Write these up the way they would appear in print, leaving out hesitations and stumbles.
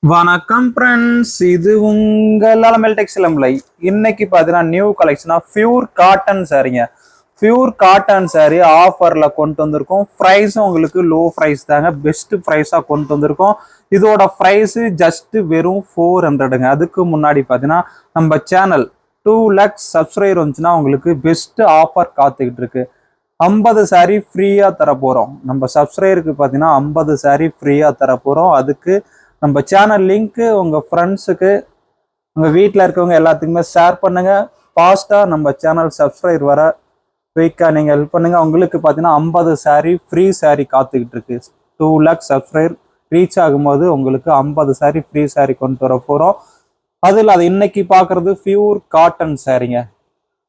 வணக்கம் ஃப்ரெண்ட்ஸ், இது உங்கள் அலமல் டெக்ஸ்டைல். இன்னைக்கு பார்த்தீங்கன்னா நியூ கலெக்ஷனா பியூர் காட்டன் சாரீங்க. பியூர் காட்டன் சாரீ ஆஃபர்ல கொண்டு வந்திருக்கோம். ப்ரைஸும் உங்களுக்கு லோ ப்ரைஸ் தாங்க, பெஸ்ட் ப்ரைஸா கொண்டு வந்திருக்கோம். இதோட ப்ரைஸ் ஜஸ்ட் வெறும் 400ங்க. அதுக்கு முன்னாடி பார்த்தீங்கன்னா நம்ம சேனல் 2 lakhs சப்ஸ்கிரைபர் வந்துச்சுன்னா உங்களுக்கு பெஸ்ட் ஆஃபர் காத்துக்கிட்டு இருக்கு. 50 சாரீ ஃப்ரீயா தர போறோம். நம்ம சப்ஸ்கிரைபருக்கு பார்த்தீங்கன்னா 50 சாரீ ஃப்ரீயா தர போறோம். அதுக்கு நம்ம சேனல் லிங்க்கு உங்கள் ஃப்ரெண்ட்ஸுக்கு உங்கள் வீட்டில் இருக்கவங்க எல்லாத்துக்குமே ஷேர் பண்ணுங்கள். ஃபாஸ்ட்டாக நம்ம சேனல் சப்ஸ்கிரைப் வர குயிக்காக நீங்கள் ஹெல்ப் பண்ணுங்கள். உங்களுக்கு பார்த்தீங்கன்னா 50 சாரீ ஃப்ரீ சாரீ காத்துக்கிட்டு இருக்கு. 2 lakhs சப்ஸ்கிரைப் ரீச் ஆகும்போது உங்களுக்கு 50 சாரீ ஃப்ரீ சாரீ கொண்டு வர போகிறோம். அதில் அது இன்னைக்கு பார்க்குறது பியூர் காட்டன் சாரீங்க.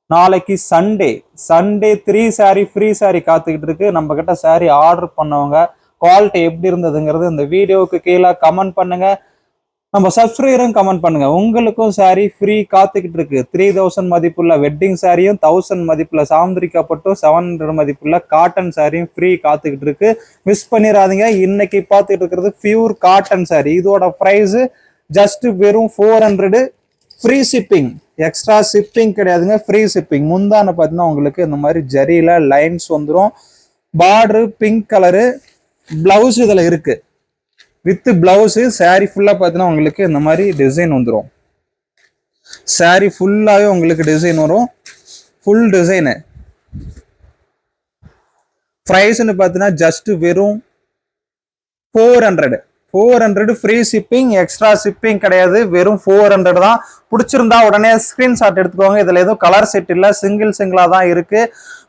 நாளைக்கு சண்டே 3 சாரீ ஃப்ரீ சாரீ காத்துக்கிட்டு இருக்கு. நம்ம கிட்ட சாரீ ஆர்டர் பண்ணவங்க குவாலிட்டி எப்படி இருந்ததுங்கிறது இந்த வீடியோவுக்கு கீழே கமெண்ட் பண்ணுங்க. நம்ம சப்ஸ்கிரைபரும் கமெண்ட் பண்ணுங்க. உங்களுக்கும் சாரீ ஃப்ரீ காத்துக்கிட்டு இருக்கு. 3000 மதிப்புள்ள வெட்டிங் சாரியும் 1000 மதிப்புள்ள சாந்திரிக்கப்பட்டும் 700 மதிப்புள்ள காட்டன் சாரியும் ஃப்ரீ காத்துக்கிட்டு இருக்கு. மிஸ் பண்ணிடாதீங்க. இன்னைக்கு பார்த்துக்கிட்டு இருக்கிறது பியூர் காட்டன் சாரீ. இதோட ப்ரைஸ் ஜஸ்ட் வெறும் 400. ஃப்ரீ ஷிப்பிங், எக்ஸ்ட்ரா ஷிப்பிங் கிடையாதுங்க, ஃப்ரீ ஷிப்பிங். முந்தான பார்த்தீங்கன்னா உங்களுக்கு இந்த மாதிரி ஜரியில லைன்ஸ் வந்துடும். பார்டரு பிங்க் கலரு, பிளவுஸ் இதில் இருக்கு. வித் பிளவுஸ் சாரி ஃபுல்லா பார்த்தீங்கன்னா உங்களுக்கு இந்த மாதிரி டிசைன் வந்துடும். சாரி ஃபுல்லாவே உங்களுக்கு டிசைன் வரும். Full design. ப்ரைஸ்ன்னு பார்த்தீங்கன்னா ஜஸ்ட் வெறும் 400 ஃப்ரீ ஷிப்பிங், எக்ஸ்ட்ரா ஷிப்பிங் கிடையாது. வெறும் 400 தான். பிடிச்சிருந்தா உடனே ஸ்கிரீன்ஷாட் எடுத்துக்கோங்க. இதுல எதுவும் கலர் செட் இல்லை, சிங்கிளா தான் இருக்கு.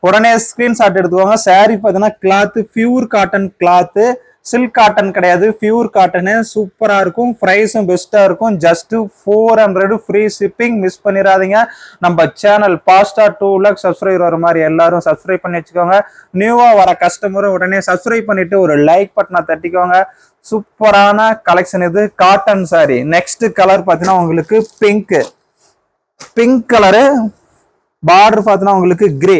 உடனே ஸ்கிரீன்ஷாட் எடுத்துக்கோங்க. சாரி பார்த்தீங்கன்னா cloth pure cotton cloth, silk cotton கிடையாது, பியூர் காட்டனு. சூப்பரா இருக்கும். ப்ரைஸும் பெஸ்டா இருக்கும். Just 400 free shipping. மிஸ் பண்ணிடாதீங்க. நம்ம சேனல் பாஸ்டா 2 lakhs சப்ஸ்கிரைபர் வர மாதிரி எல்லாரும் சப்ஸ்கிரைப் பண்ணி வச்சுக்கோங்க. நியூவா வர கஸ்டமரும் உடனே சப்ஸ்கிரைப் பண்ணிட்டு ஒரு லைக் பட்டனை தட்டிக்கோங்க. சூப்பரான கலெக்ஷன் இது, காட்டன் சாரி. நெக்ஸ்ட் கலர் பார்த்தீங்கன்னா உங்களுக்கு பிங்க் கலரு. பார்டர் பார்த்தீங்கன்னா உங்களுக்கு கிரே.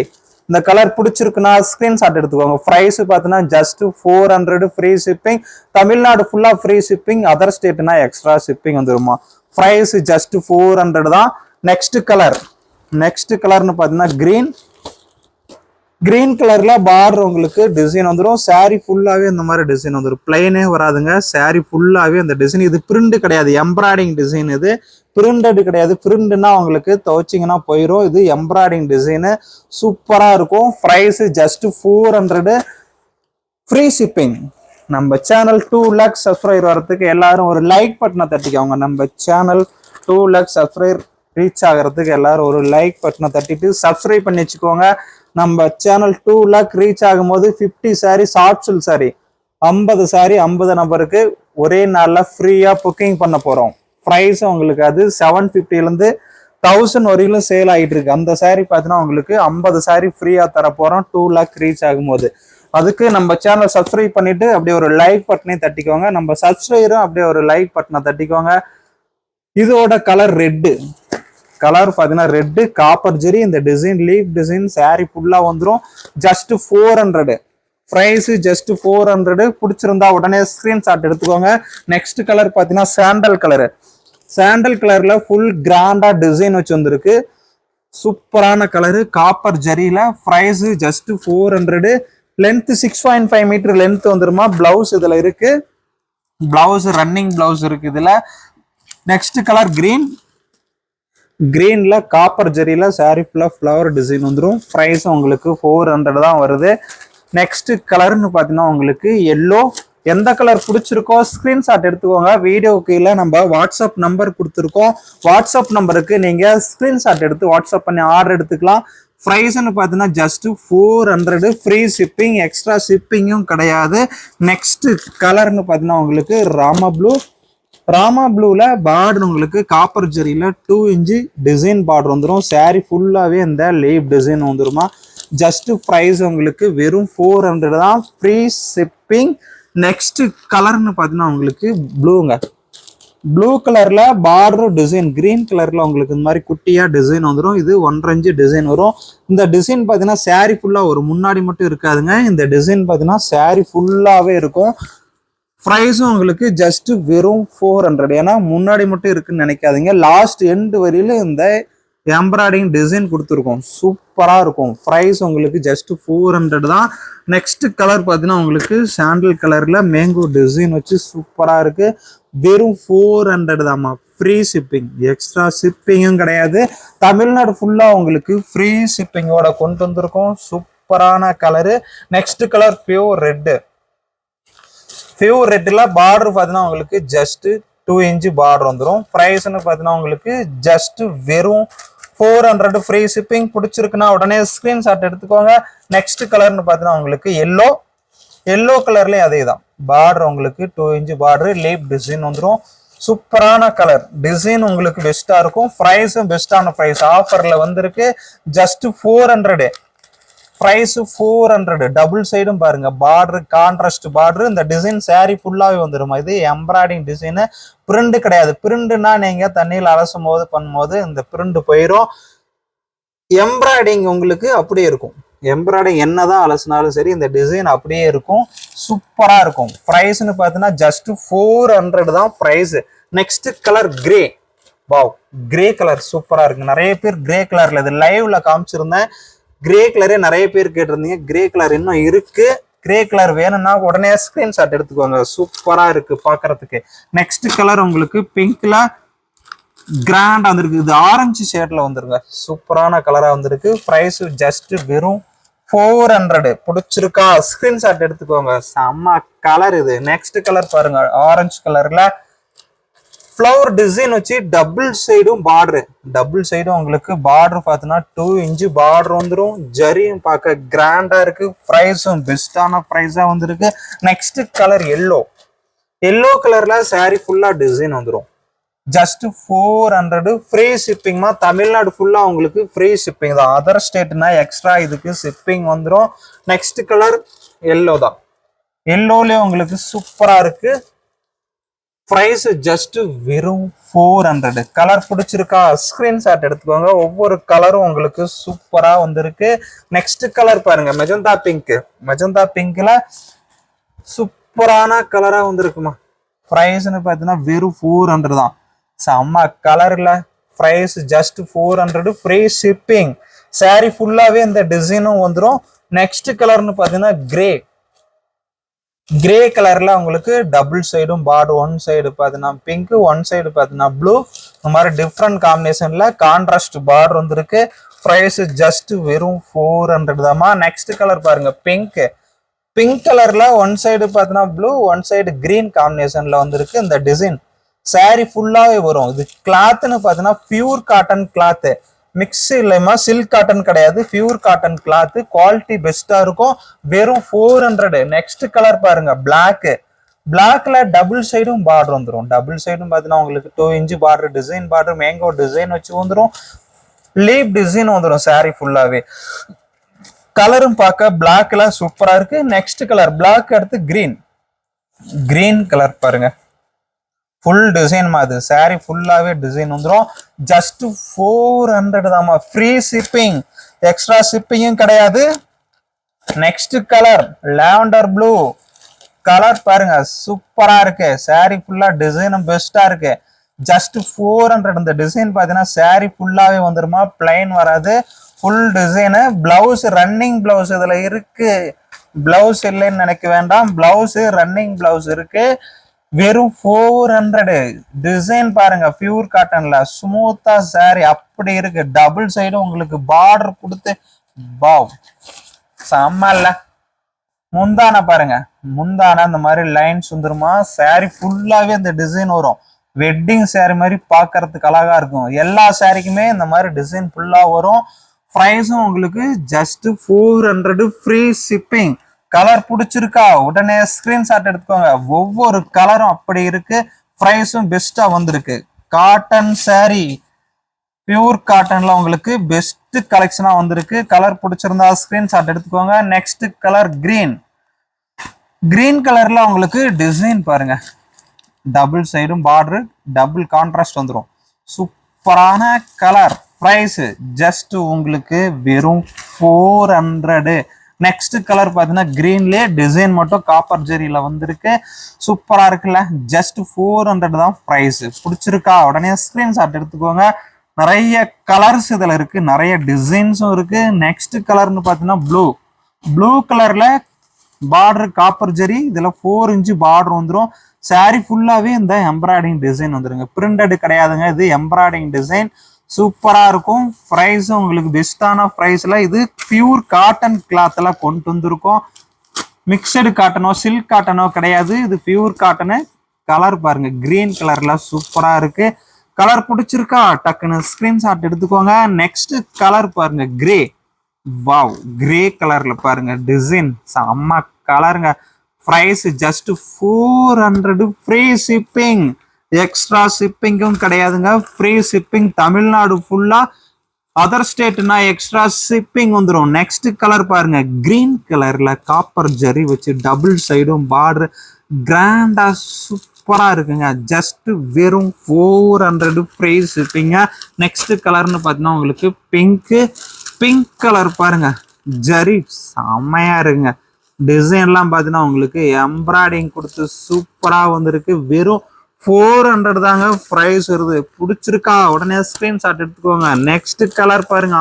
இந்த கலர் பிடிச்சிருக்குன்னா ஸ்கிரீன்ஷாட் எடுத்துக்கோங்க. ப்ரைஸ் பார்த்தீங்கன்னா ஜஸ்ட் 400 ஃப்ரீ ஷிப்பிங். தமிழ்நாடு ஃபுல்லா ஃப்ரீ ஷிப்பிங். அதர் ஸ்டேட்னா எக்ஸ்ட்ரா ஷிப்பிங் வந்துருமா. ப்ரைஸ் ஜஸ்ட் 400 தான். நெக்ஸ்ட் கலர்னு பார்த்தீங்கன்னா கிரீன் கலர்ல பார்டர் உங்களுக்கு டிசைன் வந்துடும். சாரி ஃபுல்லாவே இந்த மாதிரி டிசைன் வந்துடும். பிளைனே வராதுங்க. சாரி ஃபுல்லாவே இந்த டிசைன். இது பிரிண்ட் கிடையாது, எம்ப்ராய்டிங் டிசைன். இது பிரிண்டட் கிடையாது. பிரிண்ட்னா உங்களுக்கு துவைச்சிங்கன்னா போயிடும். இது எம்ப்ராய்டிங் டிசைனு. சூப்பரா இருக்கும். Price just 400 free shipping. நம்ம சேனல் 2 lakhs சப்ஸ்கிரைபர் வரதுக்கு எல்லாரும் ஒரு லைக் பட்டனை தட்டிக்கோங்க. நம்ம சேனல் 2 lakhs சப்ஸ்கிரைபர் ரீச் ஆகிறதுக்கு எல்லாரும் ஒரு லைக் பட்டனை தட்டிட்டு சப்ஸ்கிரைப் பண்ணி வச்சுக்கோங்க. நம்ம சேனல் 2 lakh ரீச் ஆகும்போது 50 sorry soft silk sorry 50 sorry 50 நபருக்கு ஒரே நாளில் ஃப்ரீயா புக்கிங் பண்ண போறோம். ப்ரைஸ் உங்களுக்கு அது 750 1000 வரையிலும் சேல் ஆகிட்டு இருக்கு. அந்த சாரி பார்த்தீங்கன்னா உங்களுக்கு 50 சாரி ஃப்ரீயா தர போறோம் 2 lakh ரீச் ஆகும்போது. அதுக்கு நம்ம சேனல் சப்ஸ்கிரைப் பண்ணிட்டு அப்படியே ஒரு லைக் பட்டனையும் தட்டிக்கோங்க. நம்ம சப்ஸ்கிரைபரும் அப்படியே ஒரு லைக் பட்டனை தட்டிக்கோங்க. இதோட கலர் பார்த்தீங்கன்னா ரெட்டு காப்பர் ஜெரி. இந்த டிசைன் லீப் டிசைன் சாரி ஃபுல்லா வந்துடும். ஜஸ்ட் 400. Price just 400. பிடிச்சிருந்தா உடனே ஸ்கிரீன்ஷாட் எடுத்துக்கோங்க. நெக்ஸ்ட் கலர் பார்த்தீங்கன்னா சாண்டல் கலர்ல ஃபுல் கிராண்டா டிசைன் வச்சு வந்திருக்கு. சூப்பரான கலரு, காப்பர் ஜெரியில. Price just 400. Length 6.5 metre length வந்துருமா. பிளவுஸ் இதுல இருக்கு. பிளவுஸ் ரன்னிங் பிளவுஸ் இருக்கு இதுல. நெக்ஸ்ட் கலர் கிரீன்ல காப்பர் ஜெரியில சாரி ஃபுல்லா ஃப்ளவர் டிசைன் வந்துடும். ப்ரைஸ் உங்களுக்கு 400 தான் வருது. நெக்ஸ்ட் கலர்னு பார்த்தீங்கன்னா உங்களுக்கு எல்லோ. எந்த கலர் பிடிச்சிருக்கோ ஸ்கிரீன்ஷாட் எடுத்துக்கோங்க. வீடியோ கீழே நம்ம வாட்ஸ்அப் நம்பர் கொடுத்துருக்கோம். வாட்ஸ்அப் நம்பருக்கு நீங்க ஸ்கிரீன்ஷாட் எடுத்து வாட்ஸ்அப் பண்ணி ஆர்டர் எடுத்துக்கலாம். ப்ரைஸ்ன்னு பார்த்தீங்கன்னா ஜஸ்ட் 400 ஃப்ரீ ஷிப்பிங், எக்ஸ்ட்ரா ஷிப்பிங்கும் கிடையாது. நெக்ஸ்ட் கலர்னு பார்த்தீங்கன்னா உங்களுக்கு ராமா ப்ளூல பார்டர் உங்களுக்கு காப்பர் ஜெரியில 2 inch டிசைன் பார்டர் வந்துடும். சாரி ஃபுல்லாவே இந்த லீப் டிசைன் வந்துருமா. ஜஸ்ட் ப்ரைஸ் உங்களுக்கு வெறும் 400 தான், ஃப்ரீ ஷிப்பிங். நெக்ஸ்ட் கலர்னு பார்த்தீங்கன்னா உங்களுக்கு ப்ளூ கலர்ல பார்டர் டிசைன், கிரீன் கலர்ல உங்களுக்கு இந்த மாதிரி குட்டியா டிசைன் வந்துடும். இது 1.5 inch டிசைன் வரும். இந்த டிசைன் பார்த்தீங்கன்னா சாரி ஃபுல்லா ஒரு முன்னாடி மட்டும் இருக்காதுங்க. இந்த டிசைன் பார்த்தீங்கன்னா சாரி ஃபுல்லாவே இருக்கும். ப்ரைஸும் உங்களுக்கு ஜஸ்ட் வெறும் 400. ஏன்னா முன்னாடி மட்டும் இருக்குன்னு நினைக்காதீங்க, லாஸ்ட் எண்டு வரையில இந்த எம்ப்ராய்டிங் டிசைன் கொடுத்துருக்கோம், சூப்பரா இருக்கும். ப்ரைஸ் உங்களுக்கு ஜஸ்ட் 400 தான். நெக்ஸ்ட் கலர் பார்த்தீங்கன்னா உங்களுக்கு சாண்டில் கலர்ல மேங்கோ டிசைன் வச்சு சூப்பரா இருக்கு. வெறும் 400 தான்மா. ஃப்ரீ ஷிப்பிங், எக்ஸ்ட்ரா ஷிப்பிங்கும் கிடையாது. தமிழ்நாடு ஃபுல்லா உங்களுக்கு ஃப்ரீ ஷிப்பிங்கோட கொண்டு வந்திருக்கோம். சூப்பரான colour. Next colour pure red. Pure ரெட்டில் பார்டர் பார்த்தீங்கன்னா உங்களுக்கு ஜஸ்ட் 2 இன்ச் பார்டர் வந்துடும். ப்ரைஸ்ன்னு பார்த்தீங்கன்னா உங்களுக்கு ஜஸ்ட் வெறும் 400. Free shipping. பிடிச்சிருக்குன்னா உடனே ஸ்கிரீன்ஷாட் எடுத்துக்கோங்க. நெக்ஸ்ட் கலர்னு பார்த்தீங்கன்னா உங்களுக்கு எல்லோ கலர்லேயும் அதே தான். பார்டர் உங்களுக்கு 2 இன்ச் பார்டர், லீப் டிசைன் வந்துடும். சூப்பரான கலர், டிசைன் உங்களுக்கு பெஸ்டா இருக்கும். ப்ரைஸும் பெஸ்டான ப்ரைஸ், ஆஃபர்ல வந்திருக்கு. ஜஸ்ட் 400. ப்ரைஸ் 400. டபுள் சைடும் பாருங்க, பார்டர் கான்ட்ராஸ்ட் பார்டர். இந்த டிசைன் சாரி ஃபுல்லாவே வந்துடும். இது எம்ப்ராய்டிங் டிசைனு, பிரிண்ட் கிடையாது. பிரிண்ட்னா நீங்க தண்ணியில் அலசும் போது பண்ணும்போது இந்த பிரிண்ட் போயிடும். எம்ப்ராய்டிங் உங்களுக்கு அப்படியே இருக்கும். எம்ப்ராய்டிங் என்னதான் அலசினாலும் சரி, இந்த டிசைன் அப்படியே இருக்கும். சூப்பரா இருக்கும். ப்ரைஸ்ன்னு பார்த்தீங்கன்னா ஜஸ்ட் 400 தான் price. Next colour grey. Wow, grey colour சூப்பரா இருக்கு. நிறைய பேர் கிரே கலர்ல இது லைவ்ல காமிச்சிருந்தேன். கிரே கலரே நிறைய பேர் கேட்டிருந்தீங்க. கிரே கலர் இன்னும் இருக்கு. கிரே கலர் வேணும்னா உடனே ஸ்கிரீன்ஷாட் எடுத்துக்கோங்க. சூப்பரா இருக்கு பாக்குறதுக்கு. நெக்ஸ்ட் கலர் உங்களுக்கு பிங்க்ல கிராண்ட் வந்திருக்கு. இது ஆரஞ்சு ஷேட்ல வந்துருங்க. சூப்பரான கலரா வந்திருக்கு. பிரைஸ் ஜஸ்ட் வெறும் 400. பிடிச்சிருக்கா ஸ்கிரீன்ஷாட் எடுத்துக்கோங்க. செம்ம கலர் இது. நெக்ஸ்ட் கலர் பாருங்க, ஆரஞ்சு கலர்ல ஃப்ளவர் டிசைன் வச்சு டபுள் சைடும் பார்டர். டபுள் சைடும் உங்களுக்கு பார்டர் பார்த்தீங்கன்னா 2 இன்ச் பார்டர் வந்துடும். ஜரியும் பார்க்க கிராண்டா இருக்கு. ப்ரைஸும் பெஸ்டான ப்ரைஸா வந்திருக்கு. நெக்ஸ்ட் கலர் எல்லோ கலர்ல சாரி ஃபுல்லா டிசைன் வந்துடும். ஜஸ்ட் 400. ஃப்ரீ ஷிப்பிங்மா. தமிழ்நாடு ஃபுல்லா உங்களுக்கு ஃப்ரீ ஷிப்பிங் தான். அதர் ஸ்டேட்னா எக்ஸ்ட்ரா இதுக்கு ஷிப்பிங் வந்துடும். நெக்ஸ்ட் கலர் எல்லோ தான். எல்லோலயே உங்களுக்கு சூப்பரா இருக்கு. ப்ரைஸ் ஜஸ்ட் வெறும் 400. கலர் பிடிச்சிருக்கா ஸ்கிரீன்ஷாட் எடுத்துக்கோங்க. ஒவ்வொரு கலரும் உங்களுக்கு சூப்பரா வந்திருக்கு. நெக்ஸ்ட் கலர் பாருங்க, மெஜந்தா பிங்க். மெஜந்தா பிங்க்ல சூப்பரான கலரா வந்திருக்குமா. ப்ரைஸ்ன்னு பார்த்தீங்கன்னா வெறும் 400 தான். செம்ம கலர்ல. Price just 400. Free shipping. Sari ஃபுல்லாவே இந்த டிசைனும் வந்துடும். நெக்ஸ்ட் கலர்னு பார்த்தீங்கன்னா கிரே கலர்ல உங்களுக்கு டபுள் சைடும் பார்டர். ஒன் சைடு பார்த்தீங்கன்னா பிங்க், ஒன் சைடு பார்த்தீங்கன்னா ப்ளூ. இந்த மாதிரி டிஃப்ரெண்ட் காம்பினேஷன்ல கான்ட்ராஸ்ட் பார்டர் வந்துருக்கு. ப்ரைஸ் ஜஸ்ட் வெறும் 400 தாமா. நெக்ஸ்ட் கலர் பாருங்க, பிங்க் கலர்ல ஒன் சைடு பார்த்தீங்கன்னா ப்ளூ, ஒன் சைடு கிரீன் காம்பினேஷன்ல வந்திருக்கு. இந்த டிசைன் சாரி ஃபுல்லாவே வரும். இது கிளாத்னு பார்த்தீங்கன்னா பியூர் காட்டன் கிளாத், மிக்ஸ் இல்லைமா, சில்க் காட்டன் கிடையாது, பியூர் காட்டன் கிளாத். குவாலிட்டி பெஸ்டா இருக்கும். வெறும் 400. நெக்ஸ்ட் கலர் பாருங்க, பிளாக்ல டபுள் சைடும் பார்டர் வந்துடும். டபுள் சைடும் பார்த்தீங்கன்னா உங்களுக்கு 2 inch border, design border, mango design வச்சு வந்துடும். லீப் டிசைன் வந்துடும் சாரி ஃபுல்லாவே. கலரும் பார்க்க பிளாக்ல சூப்பரா இருக்கு. நெக்ஸ்ட் கலர் பிளாக் அடுத்து கிரீன் கலர் பாருங்க, ஃபுல் டிசைன் மாதிரி சாரி ஃபுல்லாவே டிசைன் வந்துடும். ஜஸ்ட் 400 தாமா. ஃப்ரீ ஷிப்பிங், எக்ஸ்ட்ரா ஷிப்பிங்கும் கிடையாது. Next colour lavender blue colour பாருங்க, சூப்பரா இருக்கு. சாரி ஃபுல்லா டிசைனும் பெஸ்டா இருக்கு. ஜஸ்ட் 400. இந்த டிசைன் பாத்தீங்கன்னா சாரி ஃபுல்லாவே வந்துருமா, பிளைன் வராது, full design. Blouse running blouse இதுல இருக்கு. பிளவுஸ் இல்லைன்னு நினைக்க வேண்டாம், பிளவுஸ் ரன்னிங் பிளவுஸ் இருக்கு. வெறும் 400. டிசைன் பாருங்க, பியூர் காட்டன்ல ஸ்மூத்தா சாரி அப்படி இருக்கு. டபுள் சைடு உங்களுக்கு பார்டர் கொடுத்து பாவ் செம்மல்ல. முந்தான பாருங்க, முந்தான இந்த மாதிரி லைன்ஸ் வந்துருமா. சாரி ஃபுல்லாவே இந்த டிசைன் வரும். வெட்டிங் சாரி மாதிரி பாக்குறதுக்கு அழகா இருக்கும். எல்லா சாரிக்குமே இந்த மாதிரி டிசைன் ஃபுல்லா வரும். ப்ரைஸும் உங்களுக்கு ஜஸ்ட் 400. Free shipping. கலர் பிடிச்சிருக்கா உடனே ஸ்கிரீன்ஷாட் எடுத்துக்கோங்க. ஒவ்வொரு கலரும் அப்படி இருக்கு. ப்ரைஸும் பெஸ்டா வந்திருக்கு. காட்டன் சாரி, பியூர் காட்டன்ல உங்களுக்கு பெஸ்ட் கலெக்ஷனா வந்திருக்கு. கலர் பிடிச்சிருந்தா ஸ்கிரீன்ஷாட் எடுத்துக்கோங்க. நெக்ஸ்ட் கலர் கிரீன் கலர்ல உங்களுக்கு டிசைன் பாருங்க, டபுள் சைடும் பார்டர், டபுள் கான்ட்ராஸ்ட் வந்துடும். சூப்பரான கலர். பிரைஸ் ஜஸ்ட் உங்களுக்கு வெறும் 400. நெக்ஸ்ட் கலர் பாத்தீங்கன்னா கிரீன்லயே டிசைன் மட்டும் காப்பர் ஜெரியில வந்திருக்கு. சூப்பரா இருக்குல்ல. ஜஸ்ட் 400 தான் பிரைஸ். பிடிச்சிருக்கா உடனே ஸ்கிரீன்ஷாட் எடுத்துக்கோங்க. நிறைய கலர்ஸ் இதுல இருக்கு, நிறைய டிசைன்ஸும் இருக்கு. நெக்ஸ்ட் கலர்னு பாத்தீங்கன்னா ப்ளூ கலர்ல பார்டர் காப்பர் ஜெரி, இதுல 4 இன்ச் பார்டர் வந்துடும். சாரி ஃபுல்லாவே இந்த எம்ப்ராய்டிங் டிசைன் வந்துருங்க. பிரிண்டட் கிடையாதுங்க, இது எம்ப்ராய்டிங் டிசைன். சூப்பரா இருக்கும். பிரைஸும் உங்களுக்கு பெஸ்டான பிரைஸ்ல இது பியூர் காட்டன் கிளாத்ல கொண்டு வந்திருக்கோம். மிக்சடு காட்டனோ சில்க் காட்டனோ கிடையாது, இது பியூர் காட்டனு. கலர் பாருங்க கிரீன் கலர்ல சூப்பரா இருக்கு. கலர் பிடிச்சிருக்கா டக்குன்னு ஸ்கிரீன்ஷாட் எடுத்துக்கோங்க. நெக்ஸ்ட் கலர் பாருங்க கிரே. வாவ், கிரே கலர்ல பாருங்க டிசைன் செம்ம கலருங்க. Price just 400. Free shipping, extra ஷிப்பிங்கும் கிடையாதுங்க. ஃப்ரீ ஷிப்பிங் தமிழ்நாடு ஃபுல்லா. அதர் ஸ்டேட்னா எக்ஸ்ட்ரா ஷிப்பிங் வந்துடும். நெக்ஸ்ட் கலர் பாருங்க கிரீன் கலர்ல காப்பர் ஜரி வச்சு டபுள் சைடும் பார்டர் கிராண்டா சூப்பரா இருக்குங்க. ஜஸ்ட் வெறும் 400 ஃப்ரீ ஷிப்பிங்க. நெக்ஸ்ட் கலர்னு பார்த்தீங்கன்னா உங்களுக்கு பிங்க் கலர் பாருங்க ஜரி செம்மையா இருக்குங்க. டிசைன்லாம் பார்த்தீங்கன்னா உங்களுக்கு எம்ப்ராய்டிங் கொடுத்து சூப்பரா வந்திருக்கு. வெறும் 400 தாங்க பிரைஸ் வருது. பிடிச்சிருக்கா உடனே ஸ்கிரீன்ஷாட் எடுத்துக்கோங்க. நெக்ஸ்ட் கலர் பாருங்க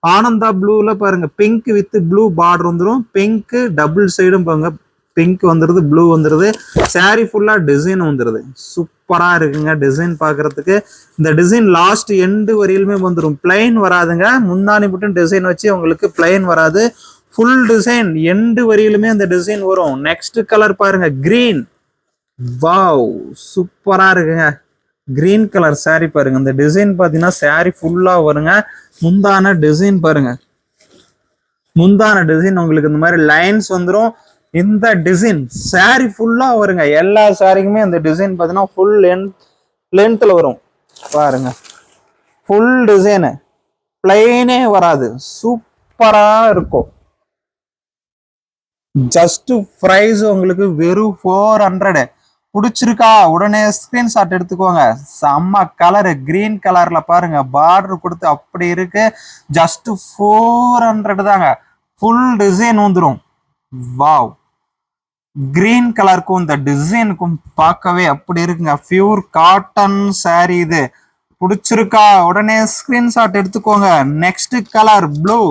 ஆனந்தா ப்ளூல பாருங்க பிங்க் வித் ப்ளூ பார்டர் வந்துடும். பிங்க் டபுள் சைடும் பாருங்க, பிங்க் வந்துருது ப்ளூ வந்துருது. சாரி ஃபுல்லா டிசைன் வந்துருது. சூப்பரா இருக்குங்க டிசைன் பாக்குறதுக்கு. இந்த டிசைன் லாஸ்ட் எண்டு வரையிலுமே வந்துடும், பிளைன் வராதுங்க. முன்னாடி மட்டும் டிசைன் வச்சு உங்களுக்கு பிளைன் வராது. ஃபுல் டிசைன் எண்டு வரையிலுமே அந்த டிசைன் வரும். நெக்ஸ்ட் கலர் பாருங்க கிரீன். வாவ், சூப்பரா இருக்குங்க. கிரீன் கலர் சாரி பாருங்க. இந்த டிசைன் பாத்தீங்கன்னா சாரி ஃபுல்லா வருங்க. முந்தான டிசைன் பாருங்க, முந்தான டிசைன் உங்களுக்கு இந்த மாதிரி லைன்ஸ் வந்துடும். இந்த டிசைன் சாரி ஃபுல்லா வருங்க. எல்லா சாரிக்குமே இந்த டிசைன் பாத்தீங்கன்னா ஃபுல் லென்த்ல வரும் பாருங்க. ஃபுல் டிசைனு பிளைனே வராது, சூப்பரா இருக்கும். ஜஸ்ட் பிரைஸ் உங்களுக்கு வெறும் 400. பிடிச்சிருக்கா உடனே ஸ்கிரீன்ஷாட் எடுத்துக்கோங்க. செம்ம கலரு கிரீன் கலர்ல பாருங்க பார்டர் கொடுத்து அப்படி இருக்கு. ஜஸ்ட் 400 தாங்க. ஃபுல் டிசைன் வந்துடும். வாவ், கிரீன் கலருக்கும் இந்த டிசைனுக்கும் பார்க்கவே அப்படி இருக்குங்க. பியூர் காட்டன் சாரி இது. பிடிச்சிருக்கா உடனே ஸ்கிரீன்ஷாட் எடுத்துக்கோங்க. Next colour blue.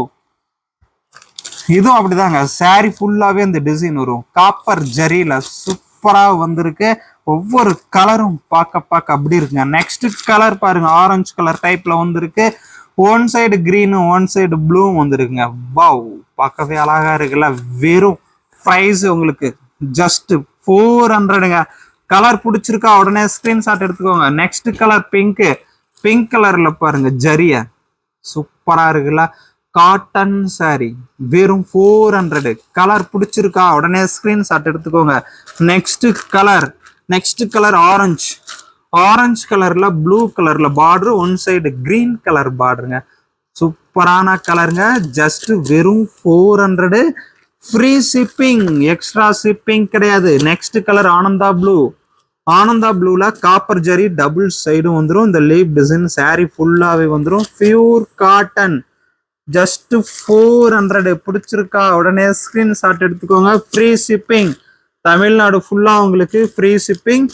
இதுவும் அப்படிதாங்க. சாரி ஃபுல்லாவே இந்த டிசைன் வரும் காப்பர் ஜரியில. சூப்பரா வந்திருக்கு. ஒவ்வொரு கலரும் பார்க்க அப்படி இருக்குங்க. நெக்ஸ்ட் கலர் பாருங்க ஆரஞ்சு கலர் டைப்ல வந்திருக்கு. One side green one side blue வந்துருக்குங்க. வாவ், பார்க்கவே அழகா இருக்குல்ல. வெறும் பிரைஸ் உங்களுக்கு ஜஸ்ட் 400ங்க. கலர் பிடிச்சிருக்கா உடனே ஸ்கிரீன்ஷாட் எடுத்துக்கோங்க. நெக்ஸ்ட் கலர் பிங்க் கலர்ல பாருங்க ஜரிய சூப்பரா இருக்குல்ல. காட்டன் சாரி வெறும் 400. கலர் பிடிச்சிருக்கா உடனே ஸ்கிரீன்ஷாட் எடுத்துக்கோங்க. நெக்ஸ்ட் கலர் ஆரஞ்சு கலர்ல ப்ளூ கலர்ல border, one side green colour பார்டருங்க. சூப்பரான கலருங்க. ஜஸ்ட் வெறும் 400. ஃப்ரீ ஷிப்பிங், எக்ஸ்ட்ரா ஷிப்பிங் கிடையாது. நெக்ஸ்ட் கலர் ஆனந்தா ப்ளூல காப்பர் ஜரி டபுள் சைடும் வந்துடும். இந்த லீப் டிசைன் சாரி ஃபுல்லாவே வந்துடும். Pure cotton. ஜஸ்ட் 400. பிடிச்சிருக்கா உடனே ஸ்கிரீன்ஷாட் எடுத்துக்கோங்க. ஃப்ரீ ஷிப்பிங் தமிழ்நாடு ஃபுல்லா உங்களுக்கு free shipping.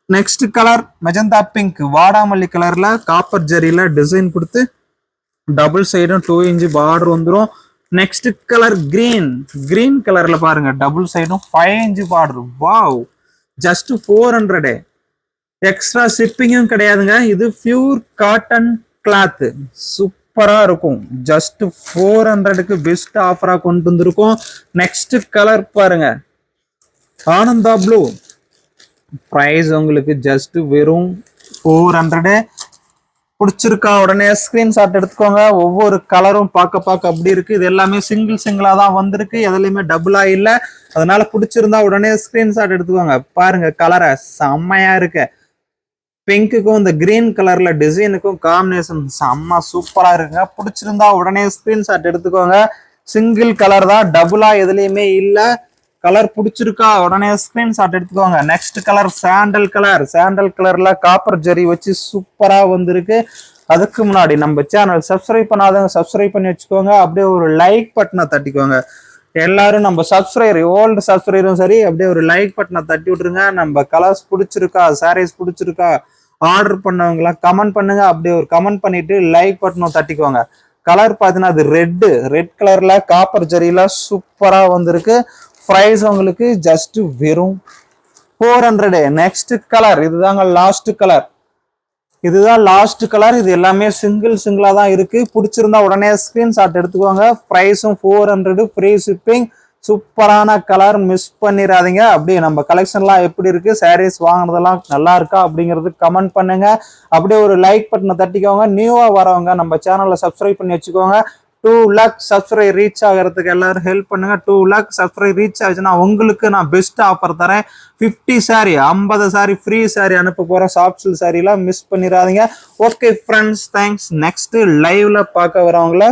Next colour magenta pink, வாடாமல்லி கலர்ல காப்பர் ஜரியில டிசைன் கொடுத்து டபுள் சைடும் 2 இன்ச் பார்டர் வந்துடும். நெக்ஸ்ட் கலர் கிரீன் கலர்ல பாருங்க டபுள் சைடும் 5 inch border. Wow, just 400. Extra ஷிப்பிங்கும் கிடையாதுங்க. இது பியூர் காட்டன் கிளாத். சூப்பரா இருக்கும். ஜஸ்ட் 400க்கு பெஸ்ட் ஆஃபரா கொண்டு வந்திருக்கோம். நெக்ஸ்ட் கலர் பாருங்க ஆனந்தா ப்ளூ. பிரைஸ் உங்களுக்கு ஜஸ்ட் வெறும் 400. பிடிச்சிருக்கா உடனே ஸ்கிரீன்ஷாட் எடுத்துக்கோங்க. ஒவ்வொரு கலரும் பார்க்க அப்படி இருக்கு. இது எல்லாமே சிங்கிளா தான் வந்திருக்கு, எதுலையுமே டபுளா இல்ல. அதனால பிடிச்சிருந்தா உடனே ஸ்கிரீன்ஷாட் எடுத்துக்கோங்க. பாருங்க கலரை செம்மையா இருக்கு. பிங்க்குக்கும் இந்த கிரீன் கலர்ல டிசைனுக்கும் காம்பினேஷன் செம்ம சூப்பரா இருக்குங்க. பிடிச்சிருந்தா உடனே ஸ்கிரீன்ஷாட் எடுத்துக்கோங்க. சிங்கிள் கலர் தான், டபுளா எதுலையுமே இல்ல. கலர் பிடிச்சிருக்கா உடனே ஸ்கிரீன்ஷாட் எடுத்துக்கோங்க. நெக்ஸ்ட் கலர் சாண்டல் கலர்ல காப்பர் ஜரி வச்சு சூப்பரா வந்திருக்கு. அதுக்கு முன்னாடி நம்ம சேனல் சப்ஸ்கிரைப் பண்ணாதவங்க சப்ஸ்கிரைப் பண்ணி வச்சுக்கோங்க. அப்படியே ஒரு லைக் பட்டனை தட்டிக்கோங்க. எல்லாரும் நம்ம சப்ஸ்கிரைபர் ஓல்டு சப்ஸ்கிரைபரும் சரி அப்படியே ஒரு லைக் பட்டனை தட்டி விட்டுருங்க. நம்ம கலர்ஸ் பிடிச்சிருக்கா, சாரீஸ் பிடிச்சிருக்கா, ஆர்டர் பண்ணவங்களாம் கமெண்ட் பண்ணுங்க. அப்படியே ஒரு கமெண்ட் பண்ணிட்டு லைக் பட்டனும் தட்டிக்கோங்க. கலர் பார்த்தீங்கன்னா அது ரெட் கலர்ல காப்பர் ஜரியில சூப்பரா வந்திருக்கு. ப்ரைஸ் உங்களுக்கு ஜஸ்ட் வெறும் 400. நெக்ஸ்ட் கலர் இதுதாங்க லாஸ்ட் கலர். இதுதான் லாஸ்ட் கலர். இது எல்லாமே சிங்கிளா தான் இருக்கு. பிடிச்சிருந்தா உடனே ஸ்கிரீன்ஷாட் எடுத்துக்கோங்க. ப்ரைஸும் 400, ஃப்ரீ ஷிப்பிங். சூப்பரான கலர், மிஸ் பண்ணிடாதீங்க. அப்படியே நம்ம கலெக்ஷன்லாம் எப்படி இருக்கு, சாரீஸ் வாங்கினதெல்லாம் நல்லா இருக்கா அப்படிங்கிறது கமெண்ட் பண்ணுங்க. அப்படியே ஒரு லைக் பட்டனை தட்டிக்கோங்க. நியூவா வரவங்க நம்ம சேனலை சப்ஸ்கிரைப் பண்ணி வச்சுக்கோங்க. 2 lakh சப்ஸ்கிரைப் ரீச் ஆகிறதுக்கு எல்லாரும் ஹெல்ப் பண்ணுங்க. 2 lakh சப்ஸ்கிரைப் ரீச் ஆச்சுன்னா உங்களுக்கு நான் பெஸ்ட் ஆஃபர் தரேன். 50 சாரி 50 சாரி ஃப்ரீ சாரி அனுப்ப போறேன். சாஃப்ட் சில்க் சாரிலாம் மிஸ் பண்ணிடாதீங்க. Okay friends, thanks. நெக்ஸ்ட் லைவ்ல பார்க்க வரவங்கள